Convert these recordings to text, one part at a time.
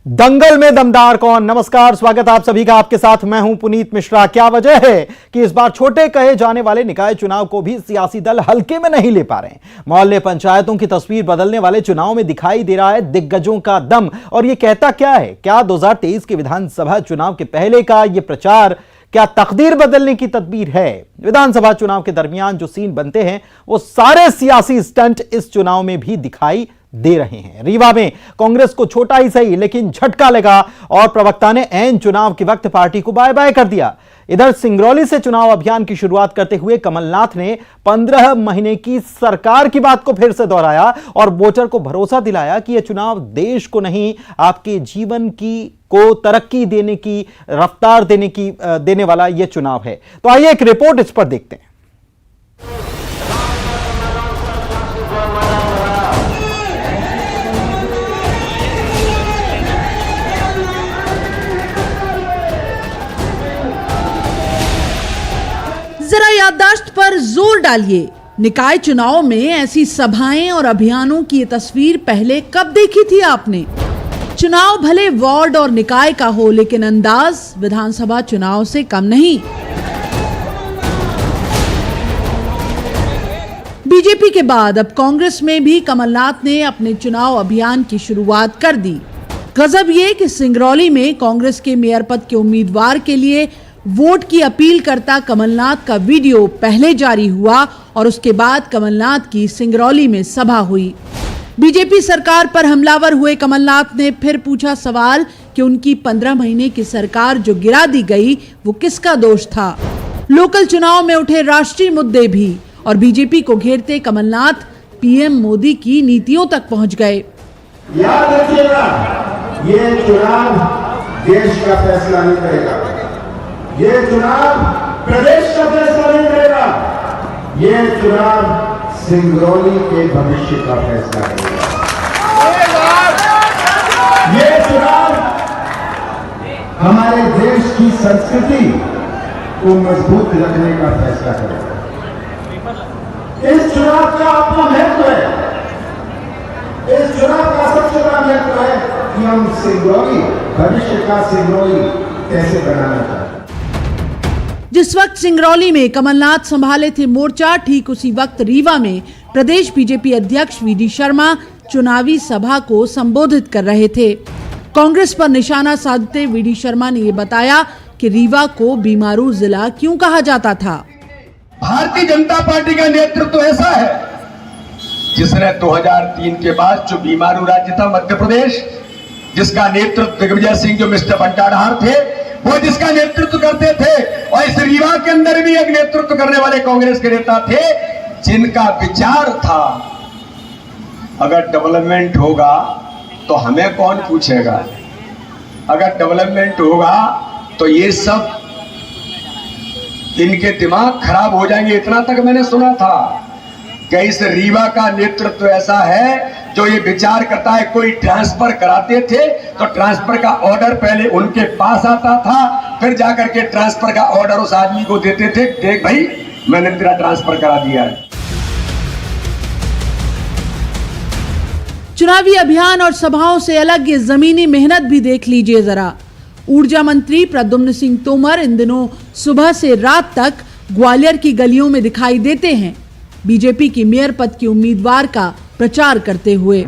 दंगल में दमदार कौन। नमस्कार, स्वागत आप सभी का। आपके साथ मैं हूं पुनीत मिश्रा। क्या वजह है कि इस बार छोटे कहे जाने वाले निकाय चुनाव को भी सियासी दल हल्के में नहीं ले पा रहे हैं। मोहल्ले पंचायतों की तस्वीर बदलने वाले चुनाव में दिखाई दे रहा है दिग्गजों का दम। और यह कहता क्या है? क्या 2023 के विधानसभा चुनाव के पहले का यह प्रचार क्या तकदीर बदलने की तदबीर है? विधानसभा चुनाव के दरमियान जो सीन बनते हैं वो सारे सियासी स्टंट इस चुनाव में भी दिखाई दे रहे हैं। रीवा में कांग्रेस को छोटा ही सही लेकिन झटका लगा और प्रवक्ता ने ऐन चुनाव के वक्त पार्टी को बाय बाय कर दिया। इधर सिंगरौली से चुनाव अभियान की शुरुआत करते हुए कमलनाथ ने 15 महीने की सरकार की बात को फिर से दोहराया और वोटर को भरोसा दिलाया कि यह चुनाव देश को नहीं, आपके जीवन को तरक्की देने की, रफ्तार देने वाला यह चुनाव है। तो आइए एक रिपोर्ट इस पर देखते हैं। जरा याददाश्त पर जोर डालिए। निकाय चुनाव में ऐसी सभाएं और अभियानों की ये तस्वीर पहले कब देखी थी आपने? चुनाव भले वार्ड और निकाय का हो लेकिन अंदाज विधानसभा चुनाव से कम नहीं। बीजेपी के बाद अब कांग्रेस में भी कमलनाथ ने अपने चुनाव अभियान की शुरुआत कर दी। गजब ये कि सिंगरौली में कांग्रेस के मेयर पद के उम्मीदवार के लिए वोट की अपील करता कमलनाथ का वीडियो पहले जारी हुआ और उसके बाद कमलनाथ की सिंगरौली में सभा हुई। बीजेपी सरकार पर हमलावर हुए कमलनाथ ने फिर पूछा सवाल कि उनकी 15 महीने की सरकार जो गिरा दी गई वो किसका दोष था? लोकल चुनाव में उठे राष्ट्रीय मुद्दे भी और बीजेपी को घेरते कमलनाथ पीएम मोदी की नीतियों तक पहुंच गए। याद रखिएगा, ये चुनाव देश का फैसला नहीं करेगा, ये चुनाव प्रदेश का फैसला नहीं करेगा, ये चुनाव सिंगरौली के भविष्य का फैसला करेगा। ये चुनाव हमारे देश की संस्कृति को मजबूत रखने का फैसला करेगा। इस चुनाव का अपना महत्व है। इस चुनाव का सबसे बड़ा महत्व है कि हम सिंगरौली, भविष्य का सिंगरौली कैसे बनाना चाहते हैं। जिस वक्त सिंगरौली में कमलनाथ संभाले थे मोर्चा, ठीक उसी वक्त रीवा में प्रदेश बीजेपी अध्यक्ष वीडी शर्मा चुनावी सभा को संबोधित कर रहे थे। कांग्रेस पर निशाना साधते वीडी शर्मा ने ये बताया कि रीवा को बीमारू जिला क्यों कहा जाता था। भारतीय जनता पार्टी का नेतृत्व ऐसा है जिसने 2003 के बाद जो बीमारू राज्य था मध्य प्रदेश, जिसका नेतृत्व दिग्विजय सिंह जो मिस्टर बंटाधार थे वो जिसका नेतृत्व करते थे, और इस रीवा के अंदर भी एक नेतृत्व करने वाले कांग्रेस के नेता थे जिनका विचार था अगर डेवलपमेंट होगा तो हमें कौन पूछेगा, अगर डेवलपमेंट होगा तो ये सब इनके दिमाग खराब हो जाएंगे। इतना तक मैंने सुना था कि इस रीवा का नेतृत्व ऐसा है जो ये विचार करता है। कोई ट्रांसफर कराते थे तो ट्रांसफर का ऑर्डर पहले उनके पास आता था, फिर जाकर के ट्रांसफर का ऑर्डर उस आदमी को देते थे, देख भाई मैंने तेरा ट्रांसफर करा दिया है। चुनावी अभियान और सभाओं से अलग ये जमीनी मेहनत भी देख लीजिए जरा। ऊर्जा मंत्री प्रद्युम्न सिंह तोमर इन दिनों सुबह से रात तक ग्वालियर की गलियों में दिखाई देते हैं बीजेपी की मेयर पद की उम्मीदवार का प्रचार करते हुए।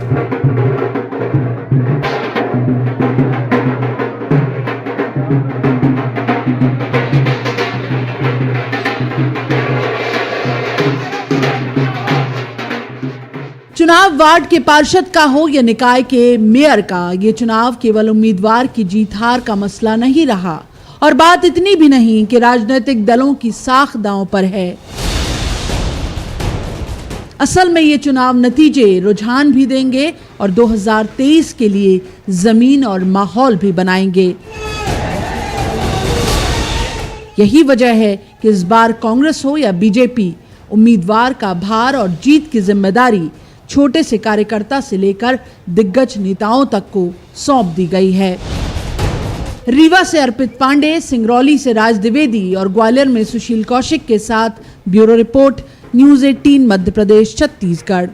चुनाव वार्ड के पार्षद का हो या निकाय के मेयर का, ये चुनाव केवल उम्मीदवार की जीत हार का मसला नहीं रहा। और बात इतनी भी नहीं कि राजनीतिक दलों की साख दांव पर है। असल में ये चुनाव नतीजे रुझान भी देंगे और 2023 के लिए जमीन और माहौल भी बनाएंगे। यही वजह है कि इस बार कांग्रेस हो या बीजेपी, उम्मीदवार का भार और जीत की जिम्मेदारी छोटे से कार्यकर्ता से लेकर दिग्गज नेताओं तक को सौंप दी गई है। रीवा से अर्पित पांडे, सिंगरौली से राज द्विवेदी और ग्वालियर में सुशील कौशिक के साथ bureau report, news 18 Madhya Pradesh Chhattisgarh.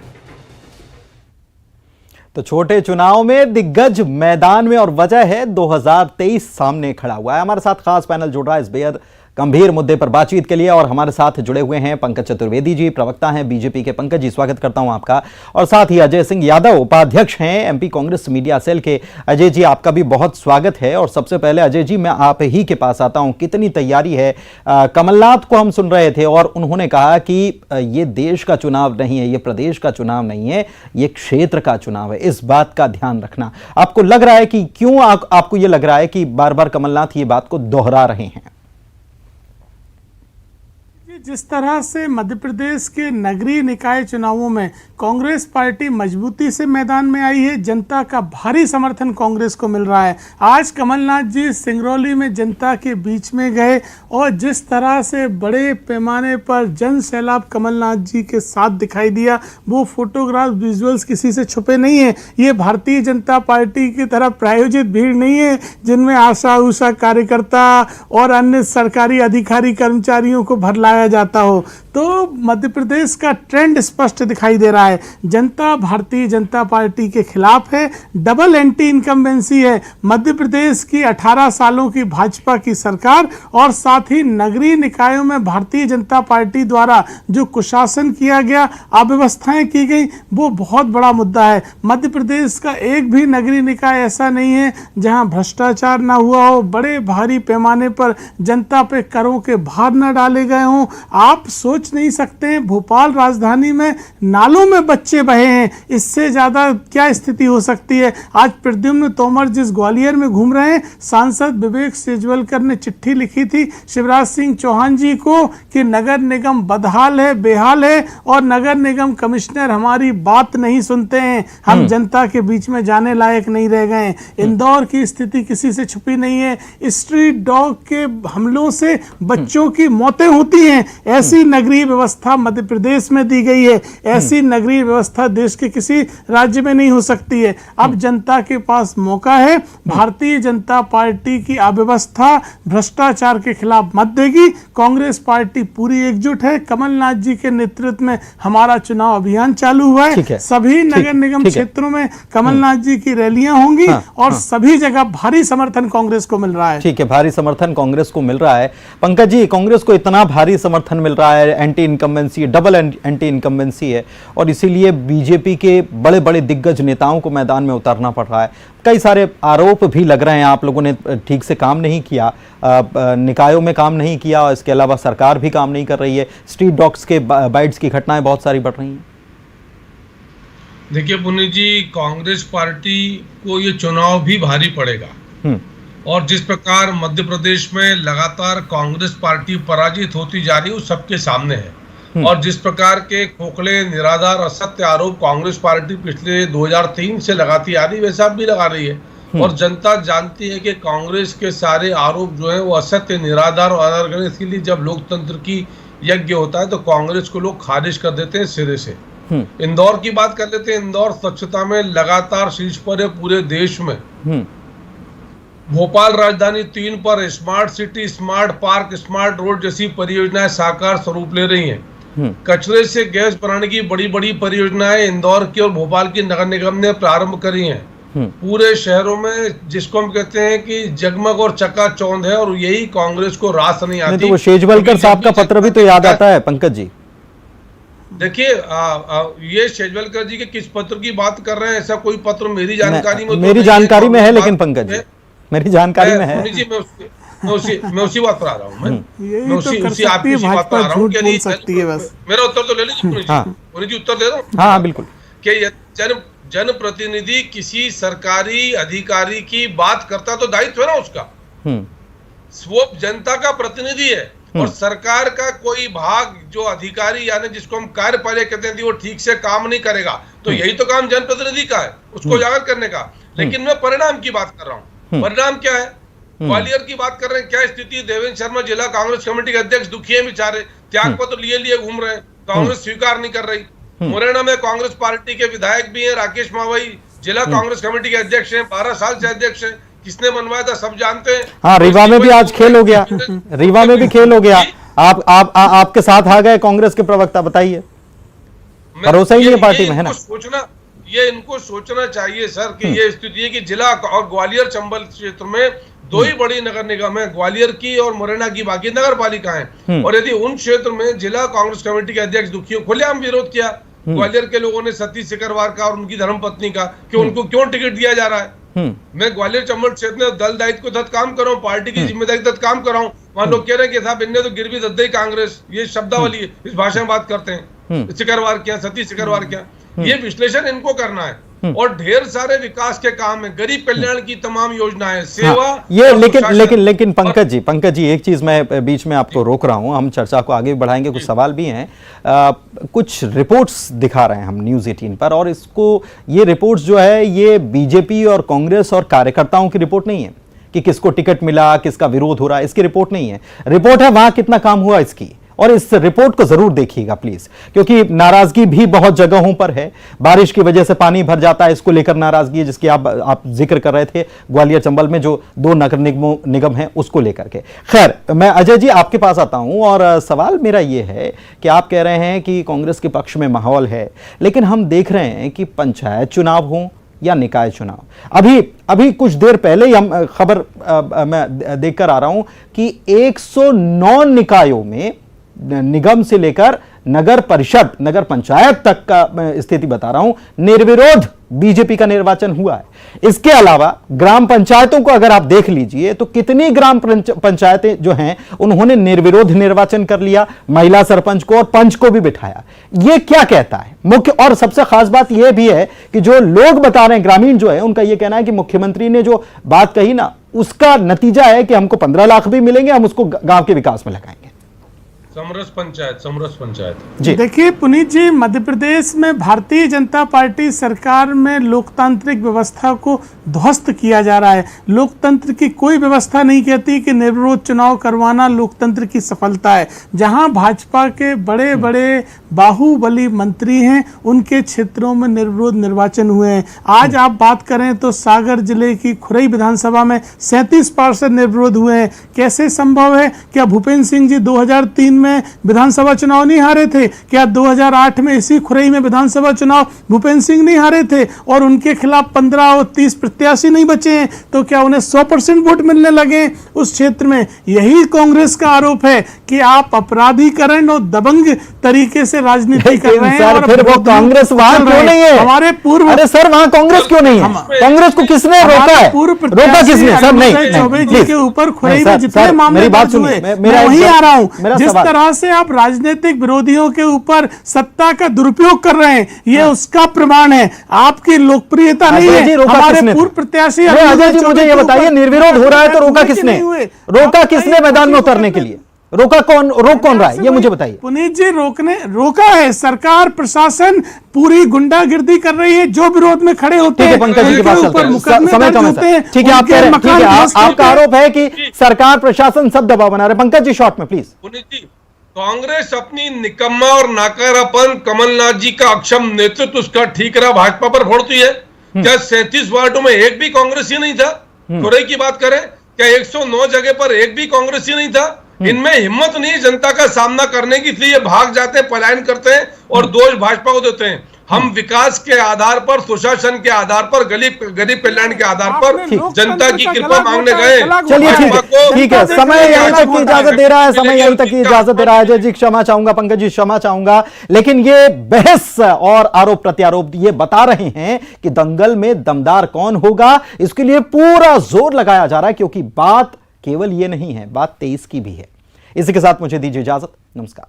तो छोटे चुनाव में दिग्गज मैदान में और वजह है 2023 सामने खड़ा हुआ है। हमारे साथ खास पैनल जुड़ रहा है इस बेहद गंभीर मुद्दे पर बातचीत के लिए और हमारे साथ जुड़े हुए हैं पंकज चतुर्वेदी जी, प्रवक्ता हैं बीजेपी के। पंकज जी, स्वागत करता हूं आपका। और साथ ही अजय सिंह यादव, उपाध्यक्ष हैं एमपी कांग्रेस मीडिया सेल के। अजय जी, आपका भी बहुत स्वागत है। और सबसे पहले अजय जी, मैं आप ही के पास आता हूं, कितनी तैयारी है? कमलनाथ को हम सुन रहे थे और उन्होंने कहा कि ये देश का चुनाव नहीं है, ये प्रदेश का चुनाव नहीं है, ये क्षेत्र का चुनाव है। इस बात का ध्यान रखना। आपको लग रहा है कि क्यों आपको ये लग रहा है कि बार बार कमलनाथ ये बात को दोहरा रहे हैं? जिस तरह से मध्य प्रदेश के नगरीय निकाय चुनावों में कांग्रेस पार्टी मजबूती से मैदान में आई है, जनता का भारी समर्थन कांग्रेस को मिल रहा है। आज कमलनाथ जी सिंगरौली में जनता के बीच में गए और जिस तरह से बड़े पैमाने पर जन सैलाब कमलनाथ जी के साथ दिखाई दिया, वो फोटोग्राफ विजुअल्स किसी से छुपे नहीं है। ये भारतीय जनता पार्टी की तरफ प्रायोजित भीड़ नहीं है जिनमें आशा उषा कार्यकर्ता और अन्य सरकारी अधिकारी कर्मचारियों को भर लाया जाता हो। तो मध्य प्रदेश का ट्रेंड स्पष्ट दिखाई दे रहा है। जनता भारतीय जनता पार्टी के खिलाफ है, डबल एंटी इनकम्बेंसी है। मध्य प्रदेश की 18 सालों की भाजपा की सरकार और साथ ही नगरीय निकायों में भारतीय जनता पार्टी द्वारा जो कुशासन किया गया, अव्यवस्थाएं की गई, वो बहुत बड़ा मुद्दा है। मध्य प्रदेश का एक भी नगरीय निकाय ऐसा नहीं है जहां भ्रष्टाचार ना हुआ हो, बड़े भारी पैमाने पर जनता पे करों के भार न डाले गए हों। आप सोच नहीं सकते हैं, भोपाल राजधानी में नालों में बच्चे बहे हैं, इससे ज्यादा क्या स्थिति हो सकती है। आज प्रद्युम्न तोमर जिस ग्वालियर में घूम रहे हैं, सांसद विवेक सेजवलकर ने चिट्ठी लिखी थी शिवराज सिंह चौहान जी को कि नगर निगम बदहाल है, बेहाल है और नगर निगम कमिश्नर हमारी बात नहीं सुनते हैं, हम जनता के बीच में जाने लायक नहीं रह गए। इंदौर की स्थिति किसी से छुपी नहीं है, स्ट्रीट डॉग के हमलों से बच्चों की मौतें होती हैं। ऐसी नगरीय व्यवस्था मध्य प्रदेश में दी गई है, ऐसी नगरीय व्यवस्था देश के किसी राज्य में नहीं हो सकती है। अब जनता के पास मौका है, भारतीय जनता पार्टी की अव्यवस्था भ्रष्टाचार के खिलाफ मत देगी। कांग्रेस पार्टी पूरी एकजुट है। कमलनाथ जी के नेतृत्व में हमारा चुनाव अभियान चालू हुआ है। सभी नगर निगम क्षेत्रों में कमलनाथ जी की रैलियां होंगी और सभी जगह भारी समर्थन कांग्रेस को मिल रहा है। ठीक है, भारी समर्थन कांग्रेस को मिल रहा है। पंकज जी, कांग्रेस को इतना भारी समर्थन मिल रहा है, anti incumbency, double anti incumbency है और इसीलिए बीजेपी के बड़े बड़े दिग्गज नेताओं को मैदान में उतारना पड़ रहा है। कई सारे आरोप भी लग रहे हैं, आप लोगों ने ठीक से काम नहीं किया, निकायों में काम नहीं किया और इसके अलावा सरकार भी काम नहीं कर रही है। स्ट्रीट डॉग्स के बाइट्स की घटनाएं बहुत सारी बढ़ रही हैं। देखिए पुनीत जी, कांग्रेस पार्टी को ये चुनाव भी भारी पड़ेगा और जिस प्रकार मध्य प्रदेश में लगातार कांग्रेस पार्टी पराजित होती जा रही है वो सबके सामने है। और जिस प्रकार के खोखले, निराधार, असत्य आरोप कांग्रेस पार्टी पिछले 2003 से लगाती आ रही है, वैसा अब भी लगा रही है। और जनता जानती है कि कांग्रेस के सारे आरोप जो है वो असत्य, निराधार और अनर्गल। इसलिए जब लोकतंत्र की यज्ञ होता है तो कांग्रेस को लोग खारिज कर देते हैं सिरे से। इंदौर की बात कर लेते हैं। इंदौर स्वच्छता में लगातार शीर्ष पर है पूरे देश में। भोपाल राजधानी 3 पर smart city, smart park, smart road जैसी परियोजनाएं साकार स्वरूप ले रही हैं। कचरे से गैस बनाने की बड़ी बड़ी परियोजनाएं इंदौर की और भोपाल की नगर निगम ने प्रारंभ करी हैं। पूरे शहरों में जिसको हम कहते हैं कि जगमग और चकाचौंध है और यही कांग्रेस को रास नहीं आती। तो वो शेजवलकर साहब का पत्र भी तो याद आता है पंकज जी। देखिए, ये शेजवलकर जी के किस पत्र की बात कर रहे हैं? ऐसा कोई पत्र मेरी जानकारी में मेरी जानकारी में है, लेकिन पंकज जी मेरी जानकारी में है। मैं उसी बात पर आ रहा हूँ। मैं उसी आपकी बात पर आ रहा हूँ। मेरा उत्तर तो ले लीजिए पुनीत जी, उत्तर दे रहा हूँ। हाँ बिल्कुल। कि जनप्रतिनिधि किसी सरकारी अधिकारी की बात करता तो दायित्व है ना उसका, वो जनता का प्रतिनिधि है। और सरकार का कोई भाग जो अधिकारी यानी जिसको हम कार्यपालक कहते हैं वो ठीक से काम नहीं करेगा तो यही तो काम जनप्रतिनिधि का है, उसको उजागर करने का। लेकिन मैं परिणाम की बात कर रहा हूँ। परिणाम क्या है? ग्वालियर की बात कर रहे हैं, क्या स्थिति? देवेंद्र शर्मा जिला कांग्रेस कमेटी के अध्यक्ष दुखी है बेचारे, त्याग पत्र लिए घूम रहे हैं, कांग्रेस स्वीकार नहीं कर रही। मुरैना में कांग्रेस पार्टी के विधायक भी हैं, राकेश मावई जिला कांग्रेस कमेटी के अध्यक्ष हैं, 12 साल से अध्यक्ष हैं। किसने बनवाया था सब जानते हैं। हाँ, रीवा में भी आज खेल हो गया, रीवा में भी खेल हो गया। आपके साथ आ गए कांग्रेस के प्रवक्ता, बताइए। भरोसा ही नहीं है पार्टी में, है ना? ये इनको सोचना चाहिए सर कि ये स्थिति है कि जिला और ग्वालियर चंबल क्षेत्र में दो ही बड़ी नगर निगम है, ग्वालियर की और मुरैना की, बाकी नगर पालिकाएं। और यदि उन क्षेत्र में जिला कांग्रेस कमेटी के अध्यक्ष दुखियों खुलेआम विरोध किया ग्वालियर के लोगों ने सतीश सिकरवार का और उनकी धर्मपत्नी का कि उनको क्यों टिकट दिया जा रहा है। मैं ग्वालियर चंबल क्षेत्र में दल दायित्व के तहत काम कर रहा हूँ, पार्टी की जिम्मेदारी के तहत काम कर रहा हूँ। वहां लोग कह रहे हैं कि साहब इनने तो गिरवी दद्दई कांग्रेस, ये शब्दावली है, इस भाषा में बात करते हैं, सिकरवार क्या, सतीश सिकरवार क्या, ये विश्लेषण इनको करना है। और ढेर सारे विकास के काम है, गरीब कल्याण की तमाम योजनाएं, सेवा। ये लेकिन पंकज जी एक चीज मैं बीच में आपको रोक रहा हूं, हम चर्चा को आगे बढ़ाएंगे, कुछ सवाल भी हैं। कुछ रिपोर्ट्स दिखा रहे हैं हम न्यूज़ 18 पर, और इसको ये रिपोर्ट्स जो है ये बीजेपी और कांग्रेस और कार्यकर्ताओं की रिपोर्ट नहीं है कि किसको टिकट मिला, किसका विरोध हो रहा है, इसकी रिपोर्ट नहीं है। रिपोर्ट है वहां कितना काम हुआ इसकी, और इस रिपोर्ट को जरूर देखिएगा प्लीज, क्योंकि नाराजगी भी बहुत जगहों पर है। बारिश की वजह से पानी भर जाता है, इसको लेकर नाराजगी है, जिसकी आप जिक्र कर रहे थे ग्वालियर चंबल में जो 2 नगर निगम हैं उसको लेकर के। खैर, मैं अजय जी आपके पास आता हूं, और सवाल मेरा यह है कि आप कह रहे हैं कि कांग्रेस के पक्ष में माहौल है, लेकिन हम देख रहे हैं कि पंचायत चुनाव हो या निकाय चुनाव, अभी कुछ देर पहले ही हम खबर मैं देखकर आ रहा हूं कि 109 निकायों में, निगम से लेकर नगर परिषद, नगर पंचायत तक का स्थिति बता रहा हूं, निर्विरोध बीजेपी का निर्वाचन हुआ है। इसके अलावा ग्राम पंचायतों को अगर आप देख लीजिए तो कितनी ग्राम पंचायतें जो हैं उन्होंने निर्विरोध निर्वाचन कर लिया, महिला सरपंच को और पंच को भी बिठाया। ये क्या कहता है मुख्य, और सबसे खास बात यह भी है कि जो लोग बता रहे हैं, ग्रामीण जो है, उनका यह कहना है कि मुख्यमंत्री ने जो बात कही ना, उसका नतीजा है कि हमको 15 लाख भी मिलेंगे, हम उसको गांव के विकास में लगाएंगे। समरस पंचायत जी देखिए पुनीत जी, मध्य प्रदेश में भारतीय जनता पार्टी सरकार में लोकतांत्रिक व्यवस्था को ध्वस्त किया जा रहा है। लोकतंत्र की कोई व्यवस्था नहीं कहती कि निर्विरोध चुनाव करवाना लोकतंत्र की सफलता है। जहां भाजपा के बड़े बड़े बाहुबली मंत्री हैं, उनके क्षेत्रों में निर्विरोध निर्वाचन हुए हैं। आज आप बात करें तो सागर जिले की खुरई विधानसभा में 37 पार्षद निर्विरोध हुए हैं। कैसे संभव है? क्या भूपेंद्र सिंह जी 2003 में विधानसभा चुनाव नहीं हारे थे? क्या 2008 में इसी खुरई में विधानसभा चुनाव भूपेंद्र सिंह नहीं हारे थे और उनके खिलाफ 15 और 30 प्रत्याशी नहीं बचे हैं? तो क्या उन्हें 100% वोट मिलने लगे उस क्षेत्र में? यही कांग्रेस का आरोप है कि आप अपराधीकरण और दबंग तरीके से राजनीति कर रहे हैं। और फिर वो कांग्रेस वहां क्यों नहीं है? हमारे पूर्व, अरे सर वहां कांग्रेस क्यों नहीं है? कांग्रेस को किसने रोका है? रोका किसने? सर नहीं, चौबे जी के ऊपर खुरई में जितने मामले दर्ज हुए, मैं वही आ रहा हूं। जिस तरह से आप राजनीतिक विरोधियों के ऊपर सत्ता का दुरुपयोग कर रहे हैं, ये उसका प्रमाण है। आपकी लोकप्रियता नहीं है। हमारे पूर्व प्रत्याशी अजय जी मुझे ये बताइए, निर्विरोध हो रहा है तो रोका किसने? रोका किसने मैदान में उतरने के लिए? रोक कौन रहा है, ये मुझे बताइए। पुनीत जी, रोका है सरकार, प्रशासन पूरी गुंडागिर्दी कर रही है। जो विरोध में खड़े होते हैं पंकज जी के पास समय कम है। ठीक है, आप कह रहे हैं, आपका आरोप है कि सरकार प्रशासन सब दबाव बना रहे। पंकज जी शॉर्ट में प्लीज। पुनीत जी, कांग्रेस अपनी निकम्मा और नाकारापन, कमलनाथ जी का अक्षम नेतृत्व, उसका ठीक रहा, भाजपा पर फोड़ती है। क्या 37 वार्डों में एक भी कांग्रेसी नहीं था? खुरई की बात करें, क्या 109 जगह पर एक भी कांग्रेसी नहीं था? इनमें हिम्मत नहीं जनता का सामना करने की, इसलिए भाग जाते हैं, पलायन करते हैं और दोष भाजपा को देते हैं। हम विकास के आधार पर, सुशासन के आधार पर, गरीब कल्याण के आधार पर जनता की कृपा मांगने गए। चलिए ठीक है, समय यहीं तक की इजाजत दे रहा है, समय यहीं तक की इजाजत दे रहा है। अजय जी क्षमा चाहूंगा, पंकज जी क्षमा चाहूंगा, लेकिन ये बहस और आरोप प्रत्यारोप ये बता रहे हैं कि दंगल में दमदार कौन होगा, इसके लिए पूरा जोर लगाया जा रहा है, क्योंकि बात केवल ये नहीं है, बात 23 की भी है। इसी के साथ मुझे दीजिए इजाजत, नमस्कार।